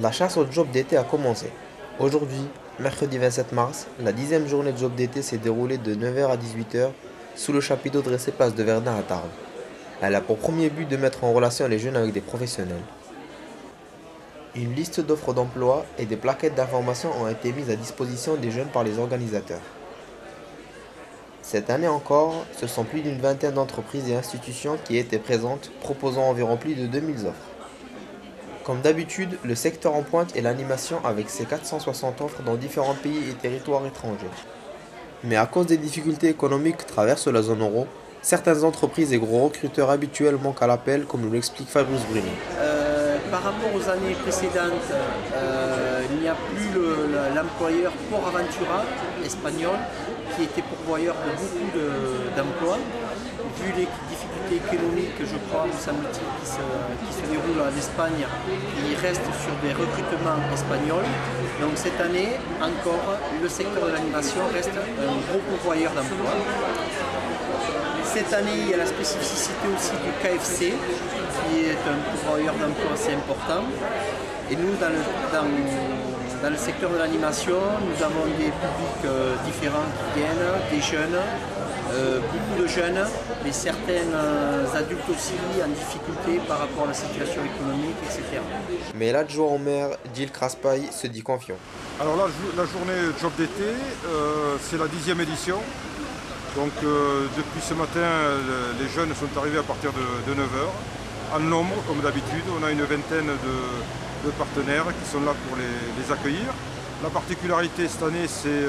La chasse au job d'été a commencé. Aujourd'hui, mercredi 27 mars, la 10e journée de job d'été s'est déroulée de 9 h à 18 h sous le chapiteau dressé place de Verdun à Tarbes. Elle a pour premier but de mettre en relation les jeunes avec des professionnels. Une liste d'offres d'emploi et des plaquettes d'information ont été mises à disposition des jeunes par les organisateurs. Cette année encore, ce sont plus d'une vingtaine d'entreprises et institutions qui étaient présentes, proposant environ plus de 2000 offres. Comme d'habitude, le secteur en pointe est l'animation avec ses 460 offres dans différents pays et territoires étrangers. Mais à cause des difficultés économiques que traverse la zone euro, certaines entreprises et gros recruteurs habituels manquent à l'appel, comme nous l'explique Fabrice Bruno. Par rapport aux années précédentes, il n'y a plus l'employeur Port Aventura espagnol qui était pourvoyeur de beaucoup d'emplois. Vu les difficultés économiques, je crois, me semble-t-il, qui se déroulent en Espagne, il reste sur des recrutements espagnols. Donc cette année, encore, le secteur de l'animation reste un gros pourvoyeur d'emplois. Cette année, il y a la spécificité aussi du KFC, qui est un pourvoyeur d'emplois assez important. Et nous, dans le secteur de l'animation, nous avons des publics différents qui viennent, des jeunes, beaucoup de jeunes, mais certains adultes aussi en difficulté par rapport à la situation économique, etc. Mais l'adjoint au maire, Gilles Craspaille, se dit confiant. Alors là, la journée job d'été, c'est la 10e édition. Donc depuis ce matin, les jeunes sont arrivés à partir de 9 h. En nombre, comme d'habitude, on a une vingtaine de partenaires qui sont là pour les accueillir. La particularité cette année, c'est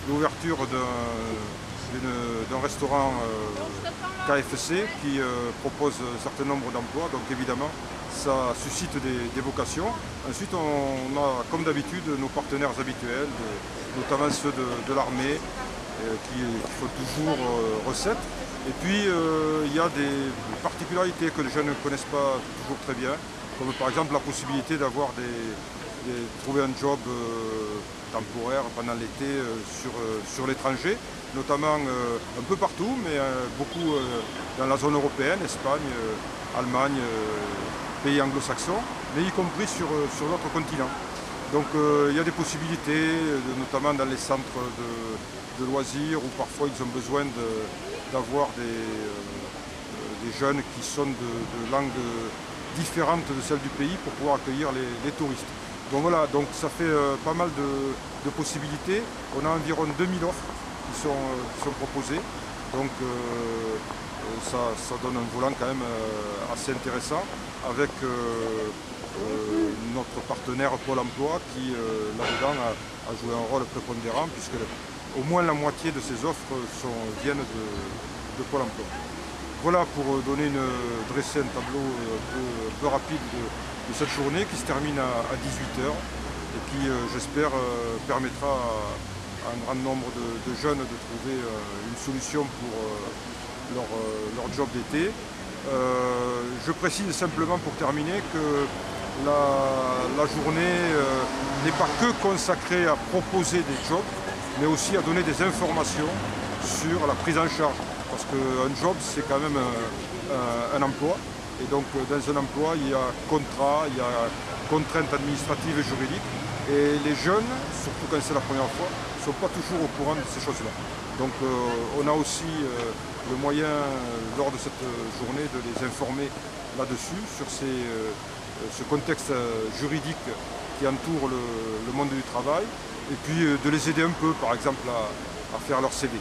l'ouverture d'un restaurant KFC qui propose un certain nombre d'emplois. Donc évidemment, ça suscite des vocations. Ensuite, on a, comme d'habitude, nos partenaires habituels, notamment ceux de l'armée, qui font toujours recette. Et puis il y a des particularités que les jeunes ne connaissent pas toujours très bien, comme par exemple la possibilité d'avoir trouver un job temporaire pendant l'été sur l'étranger, notamment un peu partout, mais beaucoup dans la zone européenne, Espagne, Allemagne, pays anglo-saxons, mais y compris sur d'autres continents. Donc il y a des possibilités, notamment dans les centres de loisirs, où parfois ils ont besoin d'avoir des jeunes qui sont de langues différentes de celles du pays pour pouvoir accueillir les touristes. Donc voilà, donc ça fait pas mal de possibilités. On a environ 2000 offres qui sont proposées. Donc ça donne un volant quand même assez intéressant avec notre partenaire Pôle emploi qui là-dedans a joué un rôle prépondérant puisque au moins la moitié de ces offres viennent de Pôle emploi. Voilà pour dresser un tableau un peu rapide de cette journée qui se termine à 18 h et qui, j'espère, permettra à un grand nombre de jeunes de trouver une solution pour leur job d'été. Je précise simplement pour terminer que la journée n'est pas que consacrée à proposer des jobs, mais aussi à donner des informations sur la prise en charge. Parce qu'un job, c'est quand même un emploi. Et donc dans un emploi, il y a contrat, il y a contraintes administratives et juridiques. Et les jeunes, surtout quand c'est la première fois, ne sont pas toujours au courant de ces choses-là. Donc on a aussi le moyen, lors de cette journée, de les informer là-dessus, sur ce contexte juridique qui entoure le monde du travail, et puis de les aider un peu, par exemple, à faire leur CV.